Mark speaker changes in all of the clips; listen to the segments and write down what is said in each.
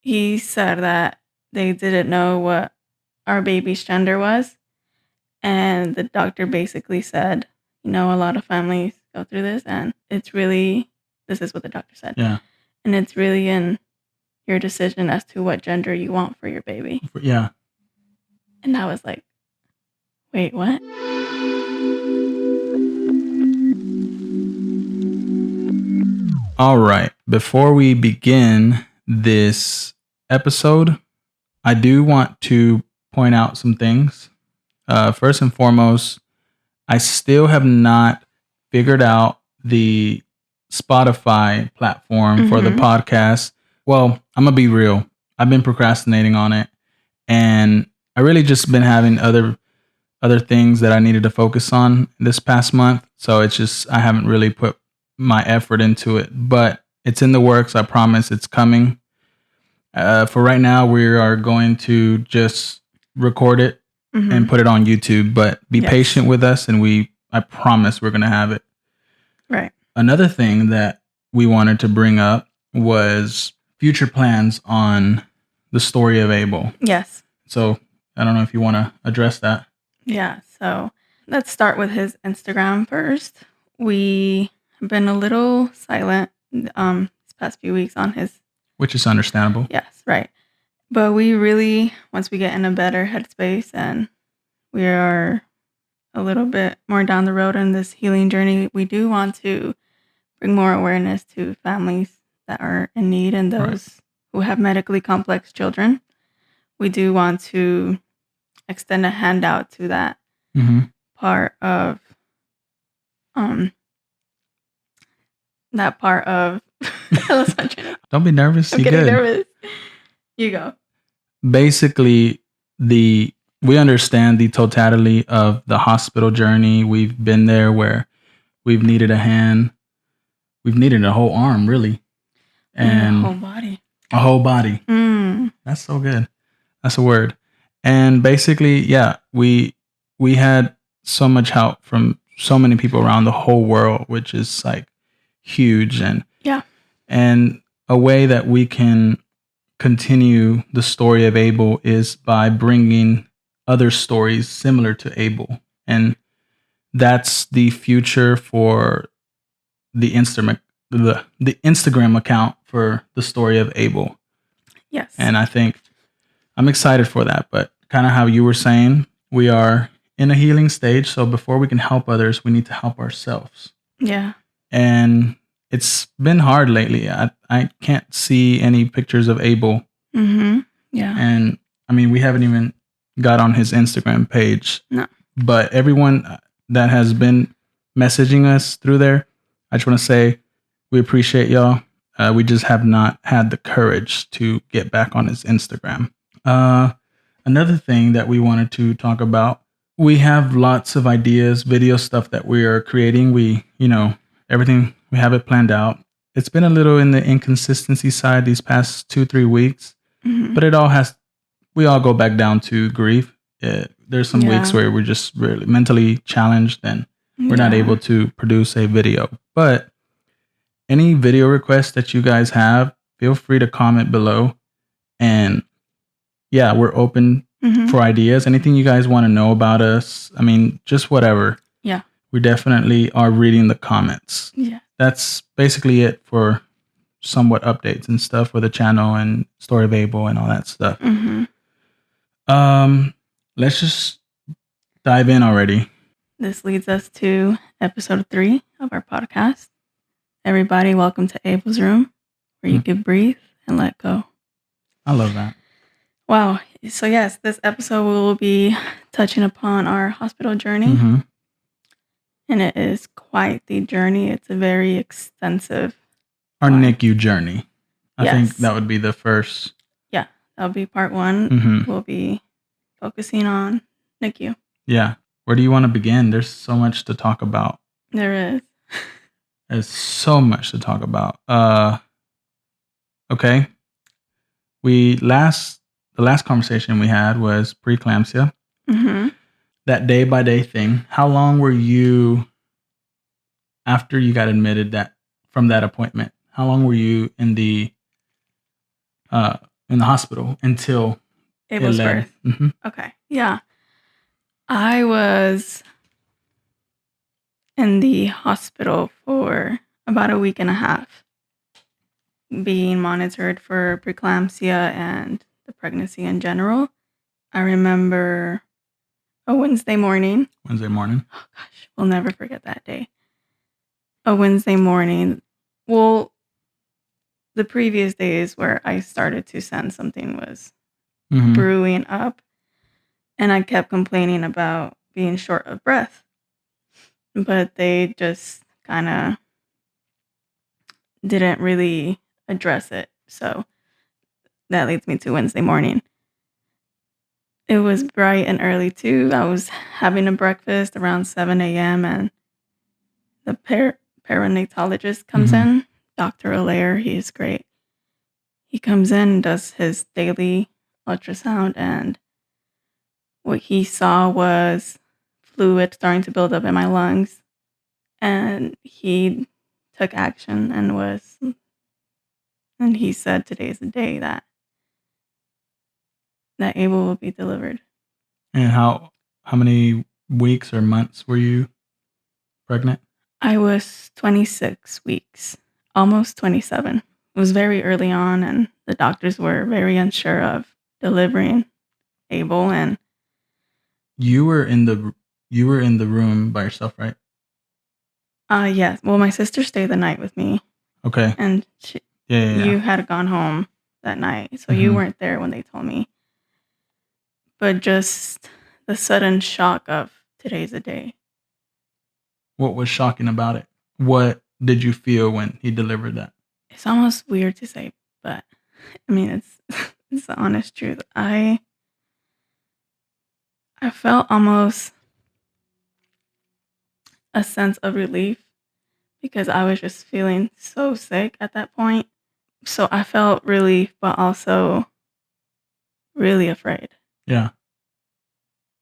Speaker 1: he said that they didn't know what our baby's gender was. And the doctor basically said, a lot of families go through this, and it's really, this is what the doctor said.
Speaker 2: Yeah.
Speaker 1: And it's really in your decision as to what gender you want for your baby.
Speaker 2: Yeah.
Speaker 1: And I was like, wait, what?
Speaker 2: All right. Before we begin this episode, I do want to point out some things. First and foremost, I still have not figured out the Spotify platform for the podcast. Well, I'm going to be real. I've been procrastinating on it, and I really just been having other things that I needed to focus on this past month. So it's just, I haven't really put my effort into it, but it's in the works. I promise it's coming. For right now, we are going to just record it and put it on YouTube, but be patient with us, and I promise we're going to have it.
Speaker 1: Right.
Speaker 2: Another thing that we wanted to bring up was future plans on the story of Abel.
Speaker 1: Yes.
Speaker 2: So I don't know if you want to address that.
Speaker 1: Yeah. So let's start with his Instagram first. We have been a little silent these past few weeks on his.
Speaker 2: Which is understandable.
Speaker 1: Yes, right. But we really, once we get in a better headspace and we are a little bit more down the road in this healing journey, we do want to bring more awareness to families that are in need and those who have medically complex children. We do want to extend a handout to that part of
Speaker 2: Don't be nervous.
Speaker 1: I'm getting nervous. You go.
Speaker 2: Basically, we understand the totality of the hospital journey. We've been there where we've needed a hand. We've needed a whole arm, really. And
Speaker 1: a whole body.
Speaker 2: A whole body. That's so good. That's a word. And basically, yeah, we had so much help from so many people around the whole world, which is like huge. And a way that we can continue the story of Abel is by bringing other stories similar to Abel. And that's the future for the Instagram account for the story of Abel.
Speaker 1: Yes.
Speaker 2: And I think I'm excited for that. But kind of how you were saying, we are in a healing stage. So before we can help others, we need to help ourselves.
Speaker 1: Yeah.
Speaker 2: And it's been hard lately. I can't see any pictures of Abel.
Speaker 1: Yeah.
Speaker 2: And I mean, we haven't even got on his Instagram page.
Speaker 1: No.
Speaker 2: But everyone that has been messaging us through there, I just want to say we appreciate y'all. We just have not had the courage to get back on his Instagram. Another thing that we wanted to talk about, we have lots of ideas, video stuff that we are creating. Everything, we have it planned out. It's been a little in the inconsistency side these past 2-3 weeks, but we all go back down to grief. There's some weeks where we're just really mentally challenged and we're not able to produce a video. But any video requests that you guys have, feel free to comment below. And yeah, we're open for ideas. Anything you guys want to know about us. I mean, just whatever.
Speaker 1: Yeah.
Speaker 2: We definitely are reading the comments.
Speaker 1: Yeah.
Speaker 2: That's basically it for somewhat updates and stuff for the channel and Story of Abel and all that stuff. Let's just dive in already.
Speaker 1: This leads us to episode 3 of our podcast. Everybody, welcome to Abel's Room, where you can breathe and let go.
Speaker 2: I love that.
Speaker 1: Wow. So yes, this episode we will be touching upon our hospital journey. And it is quite the journey. It's a very extensive.
Speaker 2: Our NICU journey. I think that would be the first.
Speaker 1: Yeah, that'll be part 1. We'll be focusing on NICU.
Speaker 2: Yeah. Where do you want to begin? There's so much to talk about.
Speaker 1: There is.
Speaker 2: There's so much to talk about. Okay. The last conversation we had was preeclampsia. That day by day thing. How long were you after you got admitted from that appointment? How long were you in the in the hospital until
Speaker 1: Abel's
Speaker 2: led.
Speaker 1: birth.
Speaker 2: Mm-hmm.
Speaker 1: Okay. Yeah. I was in the hospital for about a week and a half, being monitored for preeclampsia and the pregnancy in general. I remember a Wednesday morning.
Speaker 2: Wednesday morning.
Speaker 1: Oh gosh, we'll never forget that day. A Wednesday morning. Well, the previous days where I started to sense something was
Speaker 2: Mm-hmm.
Speaker 1: brewing up, and I kept complaining about being short of breath. But they just kind of didn't really address it. So that leads me to Wednesday morning. It was bright and early too. I was having a breakfast around 7 a.m. and the perinatologist comes
Speaker 2: Mm-hmm.
Speaker 1: in, Dr. Allaire. He is great. He comes in and does his daily ultrasound, and what he saw was fluid starting to build up in my lungs. And he took action and he said today's the day that Abel will be delivered.
Speaker 2: And how many weeks or months were you pregnant?
Speaker 1: I was 26 weeks, almost 27. It was very early on, and the doctors were very unsure of delivering Abel. And
Speaker 2: You were in the room by yourself, right?
Speaker 1: yes, well, my sister stayed the night with me,
Speaker 2: Okay.
Speaker 1: and
Speaker 2: Yeah.
Speaker 1: you had gone home that night, so you
Speaker 2: Mhm.
Speaker 1: weren't there when they told me. But just the sudden shock of today's the day.
Speaker 2: What was shocking about it? What did you feel when he delivered that?
Speaker 1: It's almost weird to say, but I mean, it's it's the honest truth. I felt almost a sense of relief because I was just feeling so sick at that point. So I felt relief, but also really afraid.
Speaker 2: Yeah.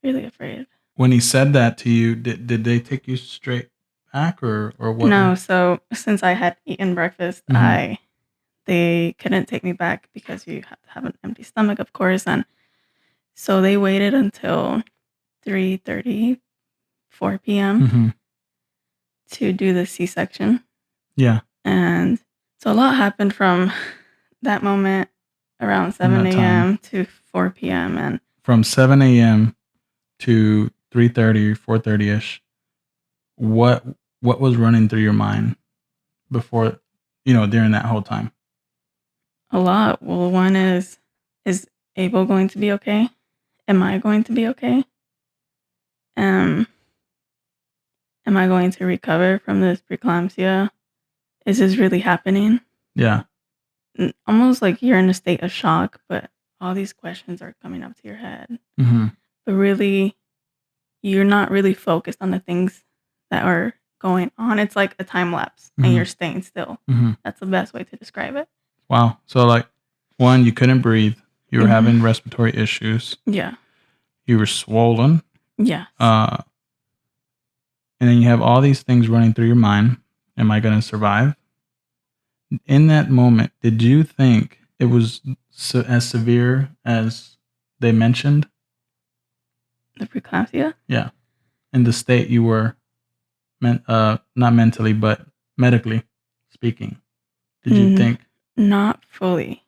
Speaker 1: Really afraid.
Speaker 2: When he said that to you, did they take you straight back or what?
Speaker 1: No, so since I had eaten breakfast,
Speaker 2: Mhm.
Speaker 1: they couldn't take me back because you have to have an empty stomach, of course, and so they waited until 3:30, 4 p.m.
Speaker 2: Mhm.
Speaker 1: to do the C-section.
Speaker 2: Yeah.
Speaker 1: And so a lot happened from that moment around
Speaker 2: From
Speaker 1: 7
Speaker 2: that time.
Speaker 1: a.m. to 4 p.m. And
Speaker 2: From 7 a.m. to 3:30, 4:30ish. What was running through your mind before, during that whole time?
Speaker 1: a lot. Well, one is Abel going to be okay? Am I going to be okay? Um, am I going to recover from this preeclampsia? Is this really happening?
Speaker 2: Yeah.
Speaker 1: Almost like you're in a state of shock, but all these questions are coming up to your head.
Speaker 2: Mhm.
Speaker 1: But really, you're not really focused on the things that are going on. It's like a time lapse and you're staying still.
Speaker 2: Mhm.
Speaker 1: That's the best way to describe it.
Speaker 2: Wow. So like, one, you couldn't breathe. You were
Speaker 1: Mhm.
Speaker 2: having respiratory issues.
Speaker 1: Yeah.
Speaker 2: You were swollen.
Speaker 1: Yes.
Speaker 2: And then you have all these things running through your mind. Am I going to survive? In that moment, did you think it was as severe as they mentioned?
Speaker 1: The preeclampsia?
Speaker 2: Yeah. In the state you were, not mentally, but medically speaking. Did you think?
Speaker 1: Not fully.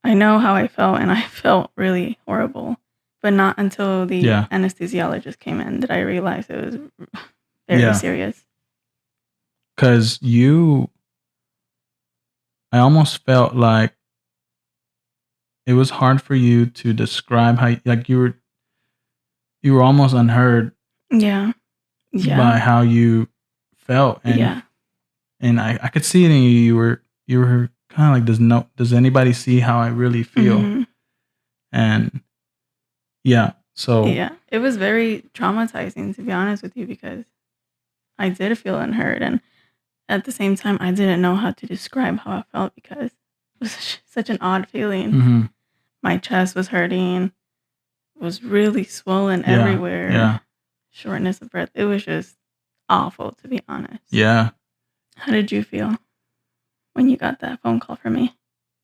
Speaker 1: I know how I felt, and I felt really horrible. But not until the
Speaker 2: Yeah.
Speaker 1: anesthesiologist came in did I realize it was very serious.
Speaker 2: Because I almost felt like it was hard for you to describe how, like, you were almost unheard
Speaker 1: Yeah.
Speaker 2: by how you felt, and I could see it in you. You were kind of like, does anybody see how I really feel?
Speaker 1: Mhm.
Speaker 2: And yeah, so
Speaker 1: Yeah. It was very traumatizing, to be honest with you, because I did feel unheard, and at the same time, I didn't know how to describe how I felt because it was such an odd feeling.
Speaker 2: Mhm.
Speaker 1: My chest was hurting, was really swollen
Speaker 2: Yeah,
Speaker 1: everywhere,
Speaker 2: yeah.
Speaker 1: shortness of breath. It was just awful, to be honest.
Speaker 2: Yeah.
Speaker 1: How did you feel when you got that phone call from me?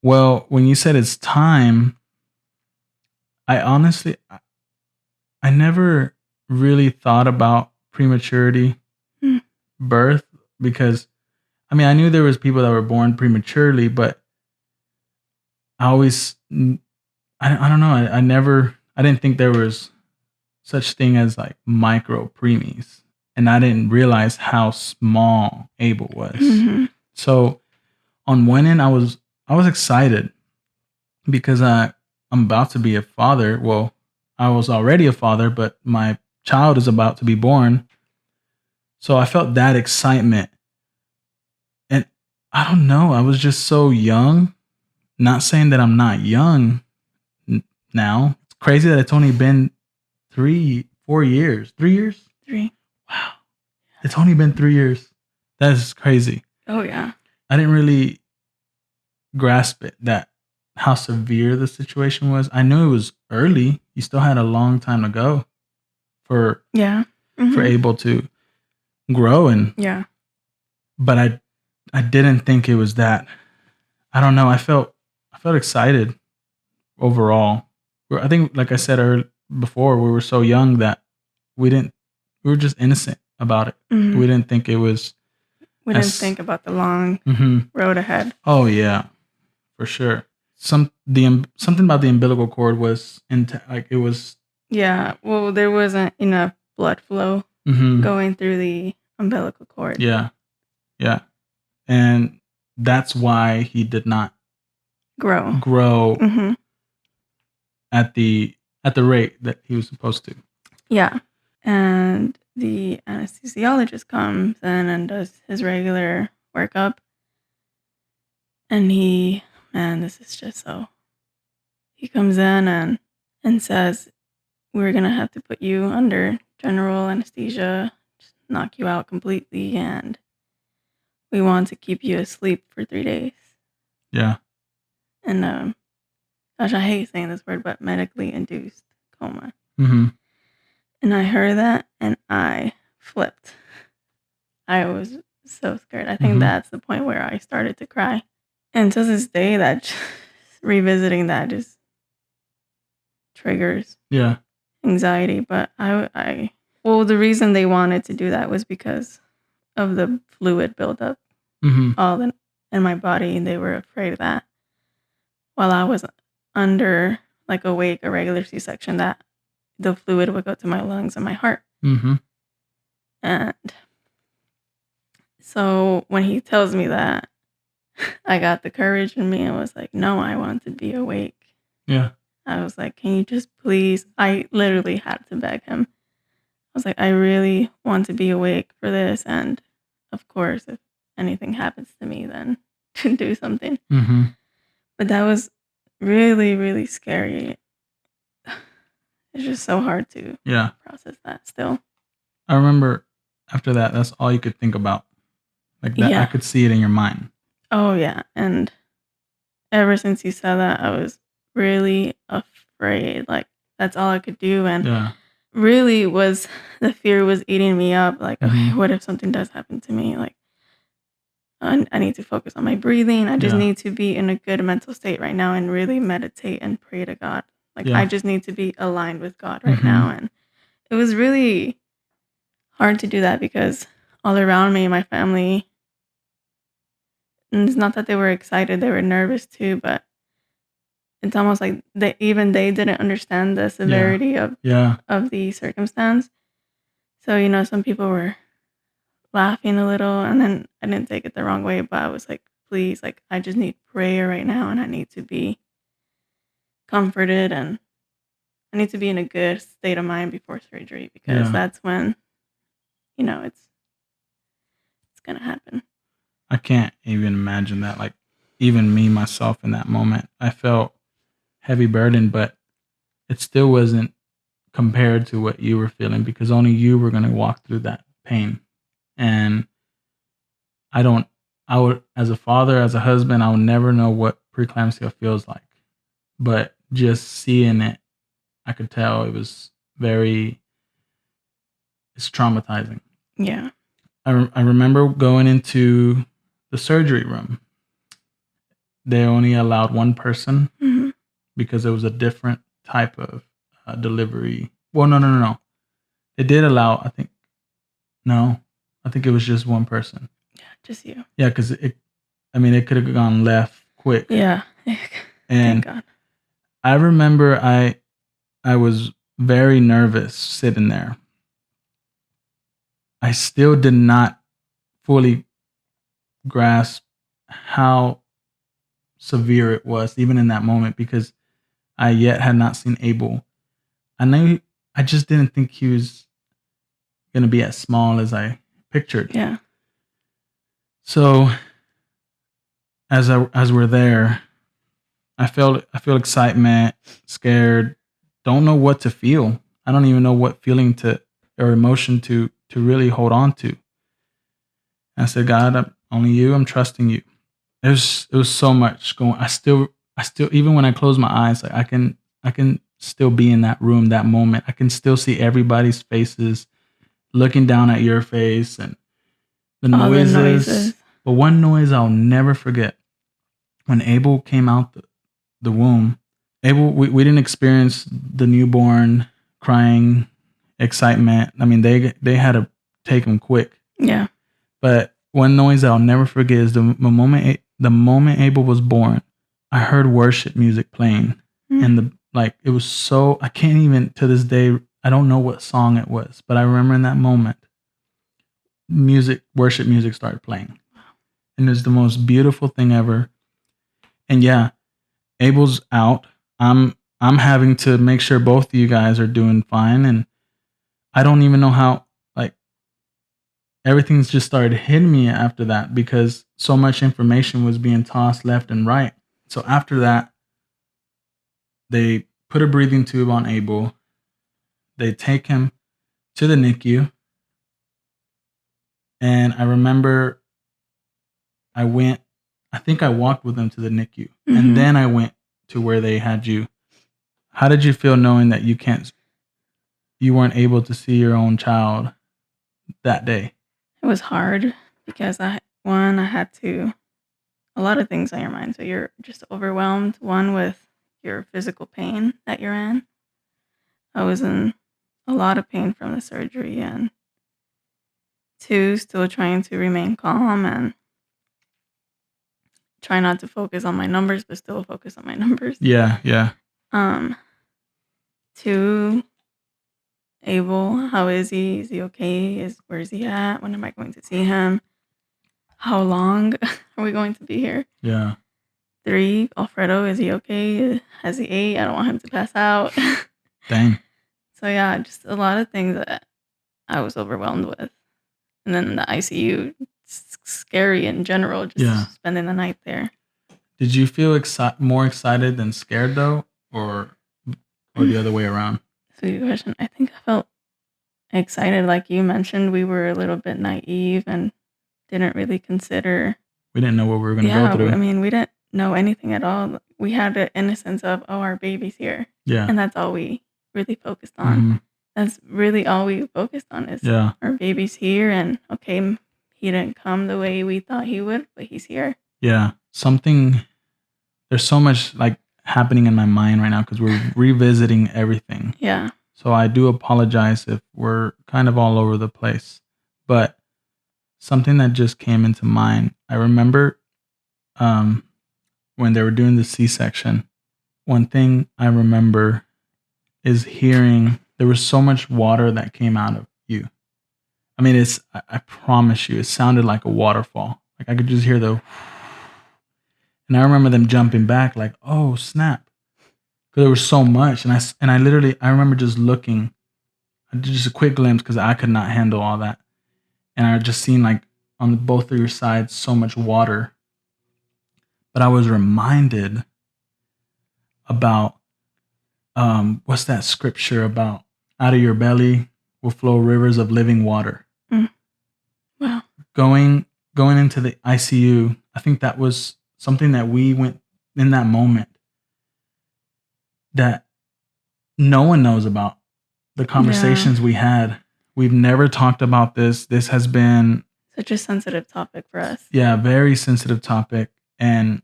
Speaker 2: Well, when you said it's time, I honestly, I never really thought about prematurity
Speaker 1: Mm.
Speaker 2: birth because, I mean, I knew there was people that were born prematurely, but I always, I don't know. I didn't think there was such thing as like micro preemies, and I didn't realize how small Abel was.
Speaker 1: Mm-hmm.
Speaker 2: So on one end, I was excited because I'm about to be a father. Well, I was already a father, but my child is about to be born. So I felt that excitement. And I don't know, I was just so young. Not saying that I'm not young now. It's crazy that it's only been 4 years. 3 years?
Speaker 1: 3.
Speaker 2: Wow. It's only been 3 years. That is crazy.
Speaker 1: Oh, yeah.
Speaker 2: I didn't really grasp it, that how severe the situation was. I knew it was early. You still had a long time to go for
Speaker 1: Yeah.
Speaker 2: for
Speaker 1: Mm-hmm.
Speaker 2: Abel to grow, and
Speaker 1: Yeah.
Speaker 2: but I didn't think it was that. I don't know. I felt excited overall. I think, like I said before, we were so young that we were just innocent about it.
Speaker 1: Mm-hmm.
Speaker 2: We didn't think it was.
Speaker 1: We didn't think about the long road ahead.
Speaker 2: Oh yeah, for sure. Something about the umbilical cord was like it was.
Speaker 1: Yeah. Well, there wasn't enough blood flow going through the umbilical cord.
Speaker 2: Yeah, yeah, and that's why he did not
Speaker 1: Grow
Speaker 2: at the rate that he was supposed to.
Speaker 1: Yeah. And the anesthesiologist comes in and does his regular workup. And this is just so. He comes in and says, we're going to have to put you under general anesthesia, just knock you out completely, and we want to keep you asleep for 3 days.
Speaker 2: Yeah.
Speaker 1: And, gosh, I hate saying this word, but medically induced coma.
Speaker 2: Mm-hmm.
Speaker 1: And I heard that and I flipped. I was so scared. I think that's the point where I started to cry. And to this day, that revisiting that just triggers anxiety. But the reason they wanted to do that was because of the fluid buildup all in my body. And they were afraid of that while I was under, like, awake, a regular C-section, that the fluid would go to my lungs and my heart. And so when he tells me that, I got the courage in me and was like, no, I want to be awake.
Speaker 2: Yeah.
Speaker 1: I was like, can you just please? I literally had to beg him. I was like, I really want to be awake for this. And of course, if anything happens to me, then to do something. But that was really, really scary. It's just so hard to process that still.
Speaker 2: I remember after that, that's all you could think about. Like that, I could see it in your mind.
Speaker 1: Oh, yeah. And ever since he said that, I was really afraid. Like, that's all I could do. And really the fear was eating me up. Like, okay, what if something does happen to me? Like, I need to focus on my breathing. I just need to be in a good mental state right now and really meditate and pray to God. Like, I just need to be aligned with God right now. And it was really hard to do that because all around me, my family, and it's not that they were excited, they were nervous too, but it's almost like they didn't understand the severity of the circumstance. So, some people were laughing a little, and then I didn't take it the wrong way, but I was like, please, like, I just need prayer right now, and I need to be comforted, and I need to be in a good state of mind before surgery, because that's when, it's going to happen.
Speaker 2: I can't even imagine that. Like, even me, myself, in that moment, I felt heavy burden, but it still wasn't compared to what you were feeling, because only you were going to walk through that pain. And I would, as a father, as a husband, I would never know what preeclampsia feels like. But just seeing it, I could tell it was it's traumatizing.
Speaker 1: Yeah.
Speaker 2: I remember going into the surgery room, they only allowed one person
Speaker 1: Mm-hmm.
Speaker 2: because it was a different type of delivery. Well, no. It did allow, I think, no, I think it was just one person.
Speaker 1: Yeah, just you.
Speaker 2: Yeah, because it could have gone left quick.
Speaker 1: Yeah.
Speaker 2: And
Speaker 1: Thank God.
Speaker 2: I remember I was very nervous sitting there. I still did not fully grasp how severe it was, even in that moment, because I yet had not seen Abel. I just didn't think he was going to be as small as I pictured.
Speaker 1: Yeah.
Speaker 2: So as we're there, I feel excitement, scared, don't know what to feel. I don't even know what feeling or emotion to really hold on to. I said, God, only you. I'm trusting you. It was so much going. I still even when I close my eyes, like I can still be in that room, that moment. I can still see everybody's faces looking down at your face and the
Speaker 1: All the
Speaker 2: noises.
Speaker 1: noises.
Speaker 2: But one noise I'll never forget, when Abel came out the womb. Abel, we didn't experience the newborn crying, excitement. I mean, they had to take him quick.
Speaker 1: Yeah.
Speaker 2: But one noise I'll never forget is the moment Abel was born. I heard worship music playing, and it was so, I can't even to this day. I don't know what song it was, but I remember in that moment, worship music started playing, and it was the most beautiful thing ever. And yeah, Abel's out. I'm having to make sure both of you guys are doing fine, and I don't even know how. Like, everything's just started hitting me after that because so much information was being tossed left and right. So after that, they put a breathing tube on Abel. They take him to the NICU, and I remember I think I walked with them to the NICU, and then I went to where they had you. How did you feel knowing that you weren't able to see your own child that day?
Speaker 1: It was hard because I had to, a lot of things on your mind. So you're just overwhelmed. One, with your physical pain that you're in. I was in a lot of pain from the surgery, and two, still trying to remain calm and try not to focus on my numbers, but still focus on my numbers.
Speaker 2: Yeah.
Speaker 1: Two, Abel, how is he? Is he okay? Where is he at? When am I going to see him? How long are we going to be here?
Speaker 2: Yeah.
Speaker 1: Three, Alfredo, is he okay? Has he ate? I don't want him to pass out.
Speaker 2: Dang.
Speaker 1: So yeah, just a lot of things that I was overwhelmed with. And then the ICU, it's scary in general, just spending the night there.
Speaker 2: Did you feel more excited than scared though, or the other way around?
Speaker 1: That's a good question. I think I felt excited. Like you mentioned, we were a little bit naive and didn't really consider.
Speaker 2: We didn't know what we were going to go through.
Speaker 1: I mean, we didn't know anything at all. We had the innocence of, oh, our baby's here.
Speaker 2: Yeah.
Speaker 1: And that's all we really focused on. Mm-hmm. That's really all we focused on is our baby's here, and okay, he didn't come the way we thought he would, but he's here.
Speaker 2: Yeah. There's so much like happening in my mind right now because we're revisiting everything.
Speaker 1: Yeah.
Speaker 2: So I do apologize if we're kind of all over the place, but something that just came into mind. I remember when they were doing the C-section, one thing I remember is hearing there was so much water that came out of you. I mean, I promise you, it sounded like a waterfall. Like I could just hear and I remember them jumping back like, oh snap. Because there was so much. And I remember just looking, just a quick glimpse because I could not handle all that. And I just seen like on both of your sides so much water. But I was reminded about what's that scripture about? Out of your belly will flow rivers of living water.
Speaker 1: Wow.
Speaker 2: Going into the ICU, I think that was something that we went in that moment that no one knows about. The conversations we had. We've never talked about this. This has been
Speaker 1: such a sensitive topic for us.
Speaker 2: Yeah, very sensitive topic. And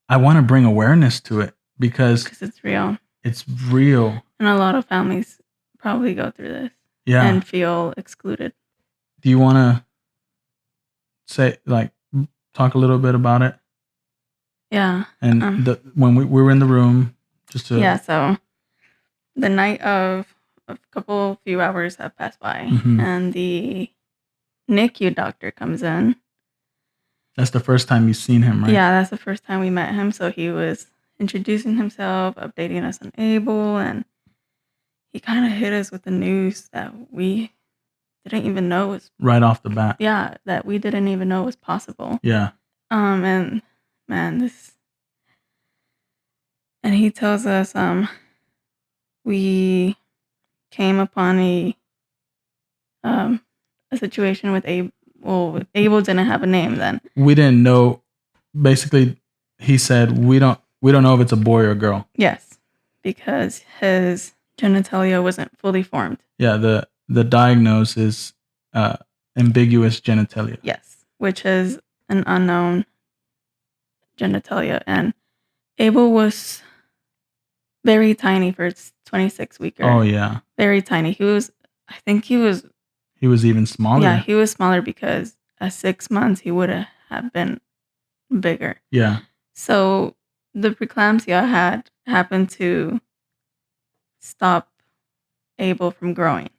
Speaker 2: I want to bring awareness to it because
Speaker 1: it's real.
Speaker 2: it's real.
Speaker 1: And a lot of families probably go through this and feel excluded.
Speaker 2: Do you want to say, like, talk a little bit about it?
Speaker 1: Yeah.
Speaker 2: And when we were in the room, just to...
Speaker 1: Yeah, so the night of a few hours have passed by, and the NICU doctor comes in.
Speaker 2: That's the first time you've seen him, right?
Speaker 1: Yeah, that's the first time we met him. So he was introducing himself, updating us on Abel, and he kind of hit us with the news that we didn't even know was...
Speaker 2: Right off the bat.
Speaker 1: Yeah, that we didn't even know was possible.
Speaker 2: Yeah.
Speaker 1: And man, and he tells us we came upon a situation with Abel. Well, Abel didn't have a name then.
Speaker 2: We didn't know. Basically, he said we don't know if it's a boy or a girl.
Speaker 1: Yes, because his genitalia wasn't fully formed.
Speaker 2: Yeah, the diagnosis is ambiguous genitalia.
Speaker 1: Yes, which is an unknown genitalia, and Abel was very tiny for its 26-weeker.
Speaker 2: Oh yeah,
Speaker 1: very tiny. I think he was
Speaker 2: even smaller.
Speaker 1: Yeah, he was smaller because at 6 months he would have been bigger.
Speaker 2: Yeah.
Speaker 1: So the preeclampsia had happened to stop Abel from growing.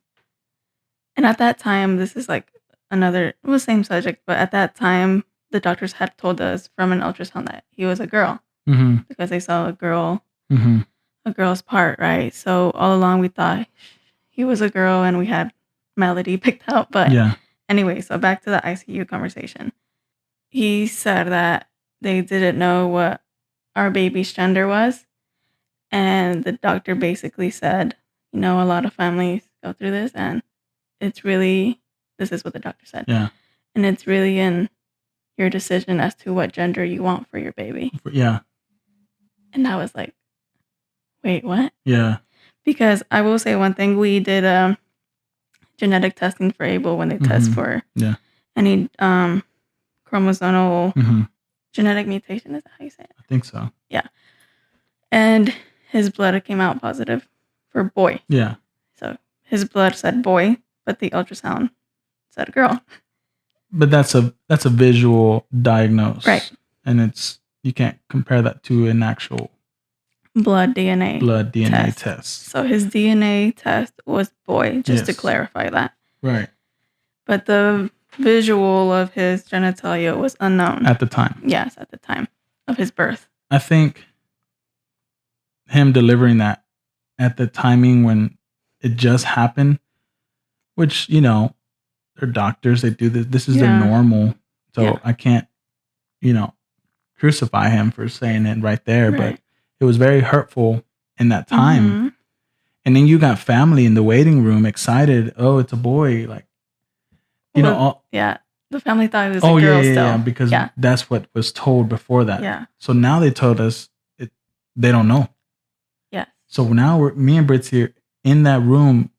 Speaker 1: And at that time, this is like same subject, but at that time, the doctors had told us from an ultrasound that he was a girl because they saw a girl's part, right? So all along we thought he was a girl and we had Melody picked out. But anyway, so back to the ICU conversation. He said that they didn't know what our baby's gender was. And the doctor basically said, a lot of families go through this, and this is what the doctor said.
Speaker 2: Yeah.
Speaker 1: And it's really in your decision as to what gender you want for your baby.
Speaker 2: Yeah.
Speaker 1: And I was like, wait, what?
Speaker 2: Yeah.
Speaker 1: Because I will say one thing, we did genetic testing for Abel when they test for any chromosomal genetic mutation. Is that how you say it?
Speaker 2: I think so.
Speaker 1: Yeah. And his blood came out positive for boy.
Speaker 2: Yeah.
Speaker 1: So his blood said boy, but the ultrasound said girl.
Speaker 2: But that's a visual diagnosis.
Speaker 1: Right.
Speaker 2: And you can't compare that to an actual
Speaker 1: blood DNA
Speaker 2: test.
Speaker 1: So his DNA test was boy, just to clarify that.
Speaker 2: Right.
Speaker 1: But the visual of his genitalia was unknown.
Speaker 2: At the time.
Speaker 1: Yes, at the time of his birth.
Speaker 2: I think him delivering that at the timing when it just happened, which, they're doctors, they do this. This is their normal. So I can't, crucify him for saying it right there. Right. But it was very hurtful in that time. And then you got family in the waiting room excited. Oh, it's a boy. Like,
Speaker 1: the family thought it was a girl still.
Speaker 2: Yeah, because that's what was told before that.
Speaker 1: Yeah.
Speaker 2: So now they told us they don't know.
Speaker 1: Yeah.
Speaker 2: So now me and Brithzy in that room,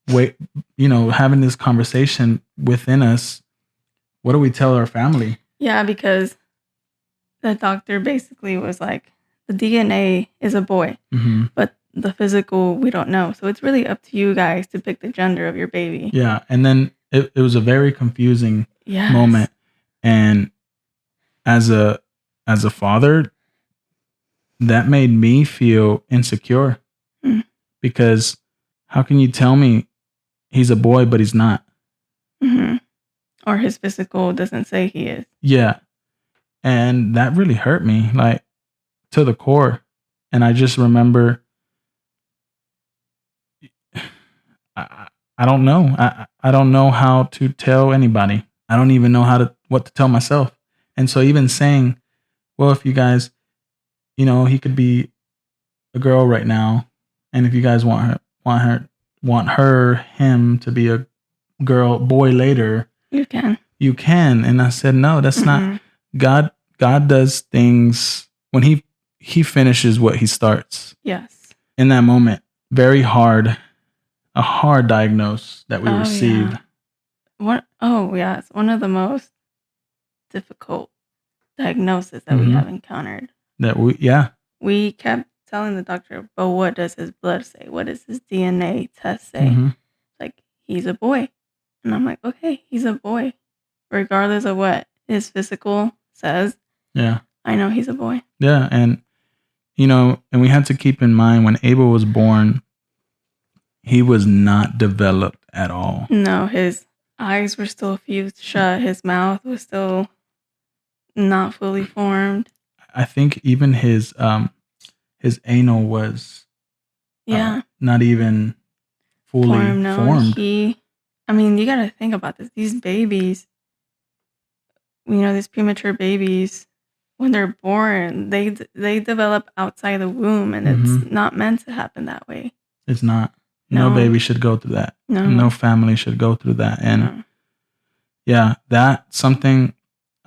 Speaker 2: having this conversation within us. What do we tell our family?
Speaker 1: Yeah, because the doctor basically was like, the DNA is a boy, but the physical, we don't know. So it's really up to you guys to pick the gender of your baby.
Speaker 2: Yeah. And then it was a very confusing moment. And as a father, that made me feel insecure because how can you tell me he's a boy, but he's not?
Speaker 1: Or his physical doesn't say he is.
Speaker 2: Yeah. And that really hurt me, like, to the core. And I just remember, I don't know. I don't know how to tell anybody. I don't even know what to tell myself. And so even saying, well, if you guys, he could be a girl right now, and if you guys want him to be a boy later, you can. And I said, no, that's not God. God does things when he finishes what he starts.
Speaker 1: Yes.
Speaker 2: In that moment, very hard, a hard diagnosis that we received.
Speaker 1: It's one of the most difficult diagnoses that we have encountered. We kept telling the doctor, but what does his blood say? What does his DNA test say?
Speaker 2: Mm-hmm.
Speaker 1: Like, he's a boy. And I'm like, okay, he's a boy. Regardless of what his physical says,
Speaker 2: Yeah.
Speaker 1: I know he's a boy.
Speaker 2: Yeah. And, and we had to keep in mind when Abel was born, he was not developed at all.
Speaker 1: No, his eyes were still fused shut. His mouth was still not fully formed.
Speaker 2: I think even his anal was not even fully formed.
Speaker 1: You got to think about this. These babies, these premature babies, when they're born, they develop outside the womb, and it's not meant to happen that way.
Speaker 2: It's not. No baby should go through that. No family should go through that. And yeah, that's something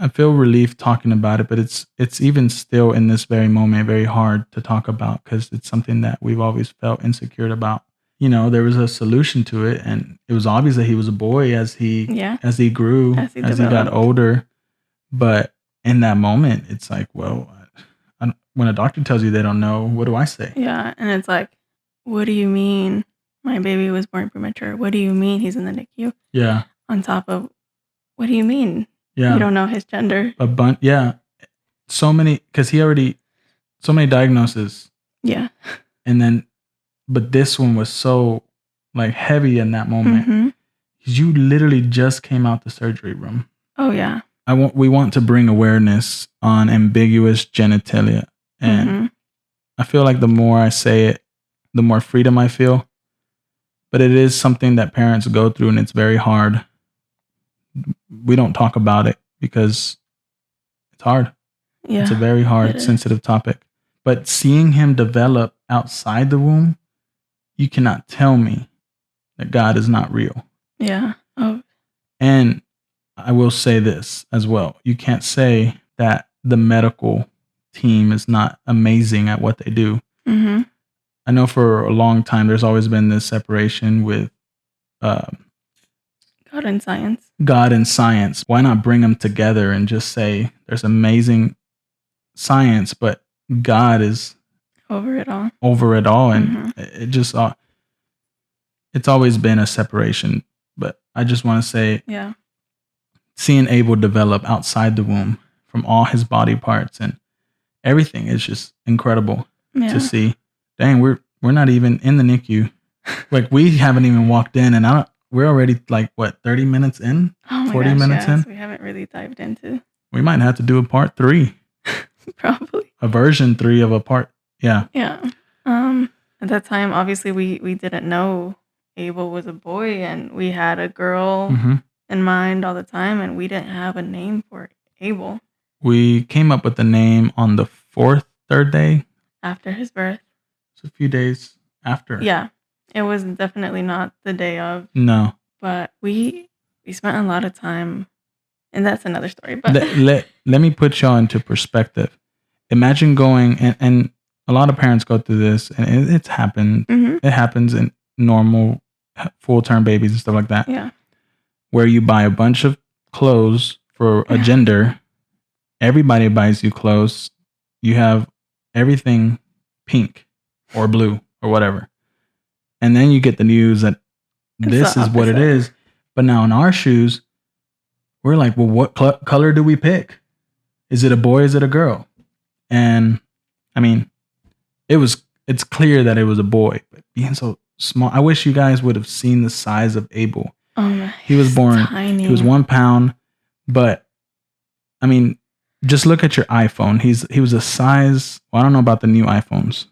Speaker 2: I feel relief talking about it, but it's even still in this very moment very hard to talk about because it's something that we've always felt insecure about. There was a solution to it, and it was obvious that he was a boy as he grew, as he got older. But in that moment, it's like, well, when a doctor tells you they don't know, what do I say?
Speaker 1: Yeah, and it's like, what do you mean my baby was born premature? What do you mean he's in the NICU?
Speaker 2: Yeah.
Speaker 1: On top of, what do you mean?
Speaker 2: Yeah.
Speaker 1: You don't know his gender.
Speaker 2: So many, because so many diagnoses.
Speaker 1: Yeah.
Speaker 2: And then, but this one was so like heavy in that moment. You literally just came out the surgery room.
Speaker 1: Oh yeah.
Speaker 2: We want to bring awareness on ambiguous genitalia. And I feel like the more I say it, the more freedom I feel. But it is something that parents go through, and it's very hard. We don't talk about it because it's hard. Yeah, it's a very hard, sensitive topic. But seeing him develop outside the womb, you cannot tell me that God is not real.
Speaker 1: Yeah. Oh.
Speaker 2: And I will say this as well. You can't say that the medical team is not amazing at what they do. I know for a long time, there's always been this separation with
Speaker 1: God and science.
Speaker 2: God and science. Why not bring them together and just say there's amazing science, but God is
Speaker 1: over it all.
Speaker 2: And it just, it's always been a separation. But I just want to say, seeing Abel develop outside the womb from all his body parts and everything is just incredible to see. Dang, we're not even in the NICU. Like, we haven't even walked in, and we're already like, what, 30 minutes in? 40 minutes in?
Speaker 1: We haven't really dived into.
Speaker 2: We might have to do a part 3.
Speaker 1: Probably.
Speaker 2: A version 3 of a part. Yeah.
Speaker 1: Yeah. At that time, obviously, we didn't know Abel was a boy, and we had a girl in mind all the time, and we didn't have a name for Abel.
Speaker 2: We came up with the name on the third day
Speaker 1: after his birth.
Speaker 2: It's a few days after.
Speaker 1: Yeah, it was definitely not the day of.
Speaker 2: No,
Speaker 1: but we spent a lot of time, and that's another story. But
Speaker 2: let me put y'all into perspective. Imagine going, and a lot of parents go through this, and it's happened. It happens in normal full-term babies and stuff like that.
Speaker 1: Yeah,
Speaker 2: where you buy a bunch of clothes for a gender. Everybody buys you clothes. You have everything pink or blue or whatever. And then you get the news that this is what it is. But now in our shoes, we're like, well, what color do we pick? Is it a boy? Is it a girl? And I mean, it's clear that it was a boy, but being so small, I wish you guys would have seen the size of Abel.
Speaker 1: Oh,
Speaker 2: he was born,
Speaker 1: tiny.
Speaker 2: He was 1 pound, but I mean, just look at your iPhone. He was a size, well, I don't know about the new iPhones,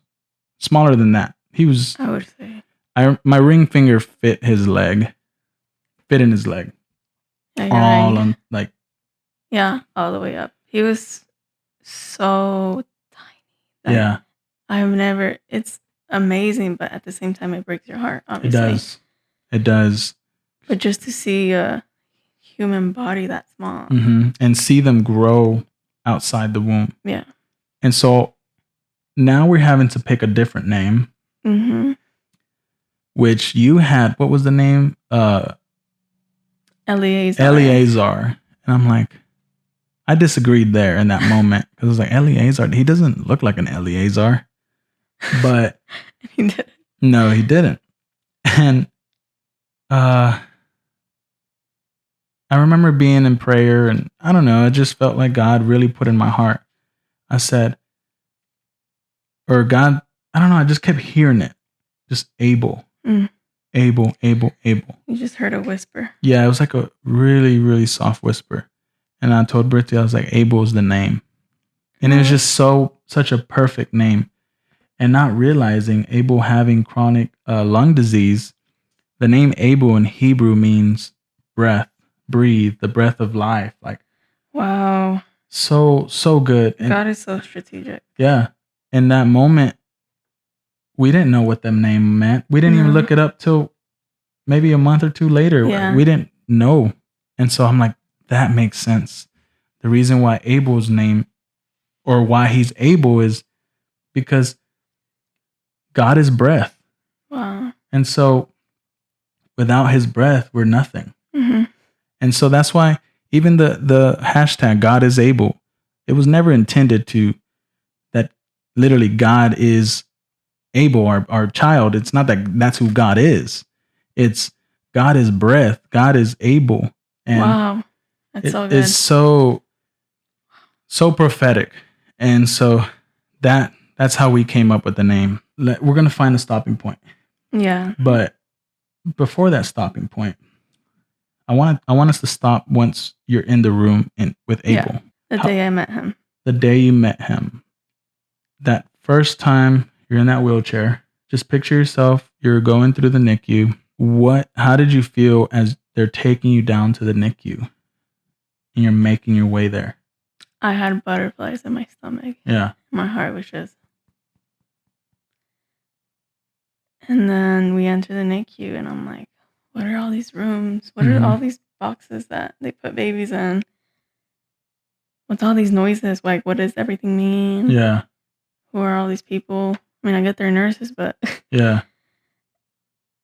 Speaker 2: smaller than that. He was,
Speaker 1: I would say,
Speaker 2: my ring finger fit in his leg.
Speaker 1: Yeah,
Speaker 2: all on, like,
Speaker 1: yeah, all the way up. He was so tiny.
Speaker 2: Yeah.
Speaker 1: It's amazing, but at the same time, it breaks your heart, obviously.
Speaker 2: It does.
Speaker 1: But just to see a human body that small.
Speaker 2: And see them grow outside the womb.
Speaker 1: Yeah.
Speaker 2: And so now we're having to pick a different name. Which you had, what was the name?
Speaker 1: Eleazar.
Speaker 2: And I'm like, I disagreed there in that moment because I was like, Eleazar, he doesn't look like an Eleazar. But
Speaker 1: He did.
Speaker 2: no, he didn't. And I remember being in prayer, and I don't know, it just felt like God really put in my heart. I said, or God, I don't know, I just kept hearing it. Just Abel, Abel, Abel, Abel.
Speaker 1: You just heard a whisper.
Speaker 2: Yeah, it was like a really, really soft whisper. And I told Brithzy, I was like, Abel is the name. And it was just such a perfect name. And not realizing Abel having chronic lung disease, the name Abel in Hebrew means breath, breathe, the breath of life. Like,
Speaker 1: wow.
Speaker 2: So good. And
Speaker 1: God is so strategic.
Speaker 2: yeah. In that moment, we didn't know what that name meant. We didn't even look it up till maybe a month or two later.
Speaker 1: Yeah.
Speaker 2: We didn't know. And so I'm like, that makes sense. The reason why Abel's name, or why he's Abel, is because God is breath.
Speaker 1: Wow.
Speaker 2: And so without his breath, we're nothing.
Speaker 1: Mm-hmm.
Speaker 2: And so that's why even the hashtag God is able, it was never intended to that literally God is able, our child. It's not that that's who God is. It's God is breath. God is able. And
Speaker 1: wow. That's so good.
Speaker 2: It's so prophetic. And so that's how we came up with the name. We're going to find a stopping point.
Speaker 1: Yeah.
Speaker 2: But before that stopping point, I want us to stop once you're in the room with Abel.
Speaker 1: Yeah, the day I met him.
Speaker 2: The day you met him. That first time you're in that wheelchair, just picture yourself, you're going through the NICU. How did you feel as they're taking you down to the NICU and you're making your way there?
Speaker 1: I had butterflies in my stomach.
Speaker 2: Yeah.
Speaker 1: My heart was just. And then we enter the NICU and I'm like, what are all these rooms? What are all these boxes that they put babies in? What's all these noises? Like, what does everything mean?
Speaker 2: Yeah.
Speaker 1: Who are all these people? I mean, I get they're nurses, but
Speaker 2: yeah.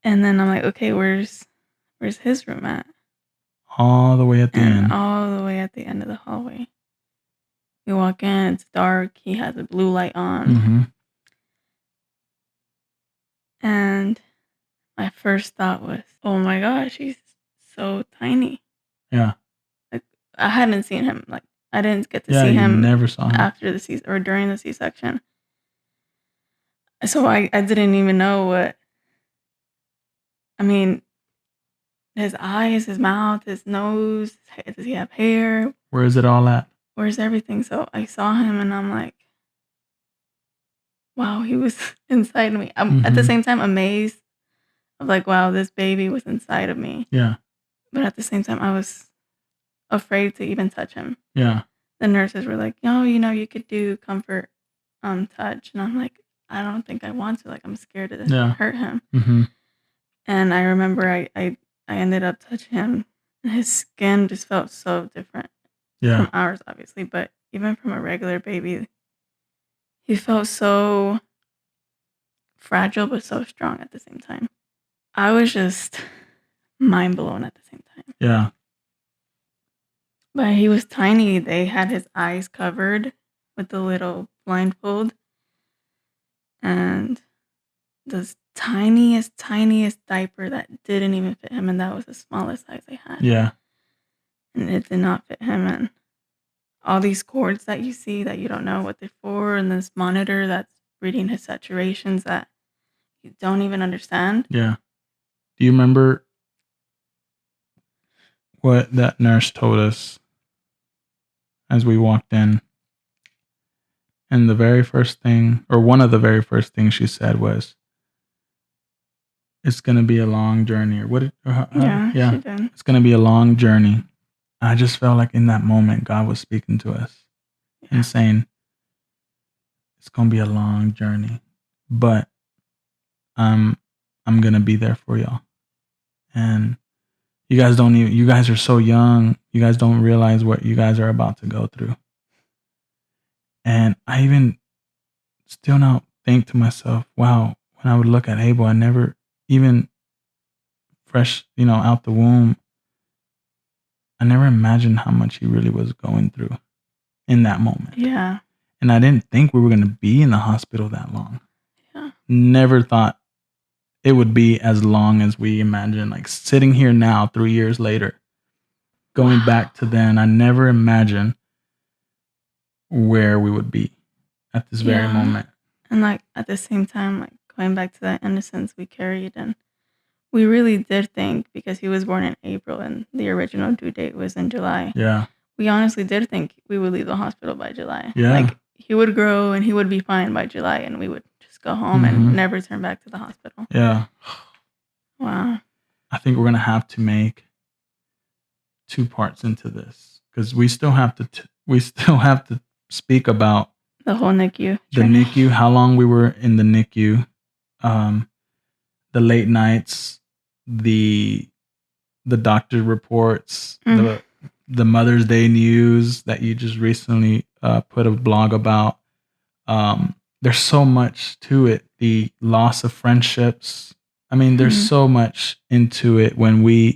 Speaker 1: And then I'm like, okay, where's his room at?
Speaker 2: All the way at the end.
Speaker 1: All the way at the end of the hallway. We walk in, it's dark. He has a blue light on.
Speaker 2: Mm-hmm.
Speaker 1: And my first thought was, oh my gosh, he's so tiny.
Speaker 2: Yeah.
Speaker 1: Like, I hadn't seen him. Like, I didn't get to see
Speaker 2: you
Speaker 1: him
Speaker 2: never saw him
Speaker 1: after the C or during the C-section. So I didn't even know what. I mean, his eyes, his mouth, his nose. Does he have hair?
Speaker 2: Where is it all at?
Speaker 1: Where's everything? So I saw him and I'm like, wow, he was inside me. I'm at the same time amazed of like, wow, this baby was inside of me.
Speaker 2: Yeah.
Speaker 1: But at the same time, I was afraid to even touch him.
Speaker 2: Yeah.
Speaker 1: The nurses were like, oh, you could do comfort touch. And I'm like, I don't think I want to. Like, I'm scared to hurt him.
Speaker 2: Mm-hmm.
Speaker 1: And I remember I ended up touching him. And his skin just felt so different from ours, obviously. But even from a regular baby, he felt so fragile, but so strong at the same time. I was just mind blown at the same time.
Speaker 2: Yeah.
Speaker 1: But he was tiny. They had his eyes covered with the little blindfold. And the tiniest diaper that didn't even fit him. And that was the smallest size they had.
Speaker 2: Yeah.
Speaker 1: And it did not fit him. And all these cords that you see that you don't know what they're for. And this monitor that's reading his saturations that you don't even understand.
Speaker 2: Yeah. Do you remember what that nurse told us as we walked in? And the very first thing, or one of the very first things she said was, it's going to be a long journey. Or what?
Speaker 1: Yeah. She did.
Speaker 2: It's going to be a long journey. I just felt like in that moment, God was speaking to us and saying, it's going to be a long journey, but I'm going to be there for y'all. And you guys are so young. You guys don't realize what you guys are about to go through. And I even still now think to myself, wow, when I would look at Abel, I never even fresh, out the womb, I never imagined how much he really was going through. in that moment.
Speaker 1: Yeah.
Speaker 2: And I didn't think we were going to be in the hospital that long.
Speaker 1: Yeah.
Speaker 2: Never thought it would be as long as we imagined. Like sitting here now, 3 years later, going back to then, I never imagined where we would be at this very moment.
Speaker 1: And like at the same time, like going back to that innocence we carried, and we really did think, because he was born in April and the original due date was in July.
Speaker 2: Yeah.
Speaker 1: We honestly did think we would leave the hospital by July.
Speaker 2: Yeah.
Speaker 1: Like he would grow and he would be fine by July, and we would just go home and never turn back to the hospital.
Speaker 2: Yeah.
Speaker 1: Wow.
Speaker 2: I think we're going to have to make 2 parts into this, because we still have to speak about
Speaker 1: the whole NICU.
Speaker 2: The NICU, how long we were in the NICU, the late nights, the doctor reports, the Mother's Day news that you just recently put a blog about. There's so much to it. The loss of friendships. I mean, there's so much into it when we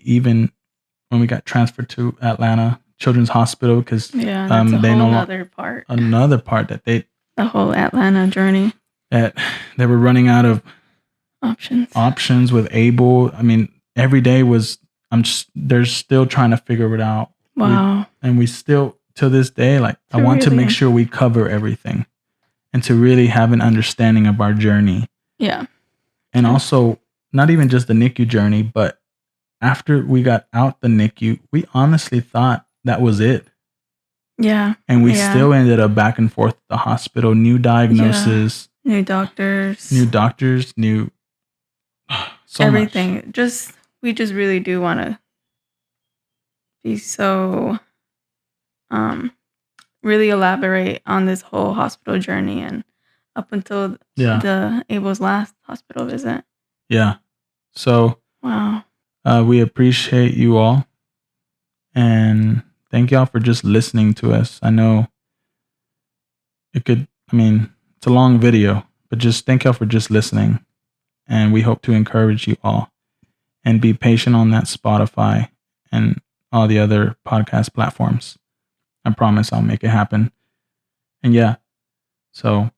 Speaker 2: got transferred to Atlanta Children's Hospital, because
Speaker 1: that's another part.
Speaker 2: Another part that the
Speaker 1: whole Atlanta journey.
Speaker 2: That they were running out of options with Abel. I mean, every day was they're still trying to figure it out.
Speaker 1: Wow.
Speaker 2: We still, to this day, like I want to make sure we cover everything and to really have an understanding of our journey.
Speaker 1: Yeah.
Speaker 2: And also not even just the NICU journey, but after we got out the NICU, we honestly thought that was it.
Speaker 1: Yeah.
Speaker 2: And we still ended up back and forth at the hospital, new diagnosis,
Speaker 1: new doctors,
Speaker 2: new so
Speaker 1: everything.
Speaker 2: Much.
Speaker 1: We just really do want to be so really elaborate on this whole hospital journey and up until the Abel's last hospital visit. Yeah.
Speaker 2: So
Speaker 1: wow.
Speaker 2: We appreciate you all, and thank y'all for just listening to us. I know it's a long video, but just thank y'all for just listening. And we hope to encourage you all, and be patient on that Spotify and all the other podcast platforms. I promise I'll make it happen. And yeah, so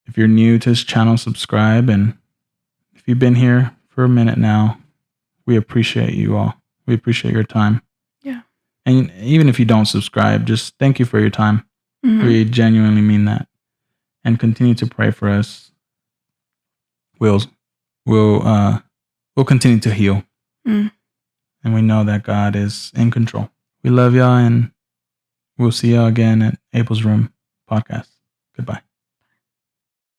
Speaker 2: if you're new to this channel, subscribe. And if you've been here for a minute now, we appreciate you all. We appreciate your time.
Speaker 1: Yeah.
Speaker 2: And even if you don't subscribe, just thank you for your time. We genuinely mean that. And continue to pray for us. We'll continue to heal. And we know that God is in control. We love y'all, and we'll see y'all again at Abel's Room podcast. Goodbye.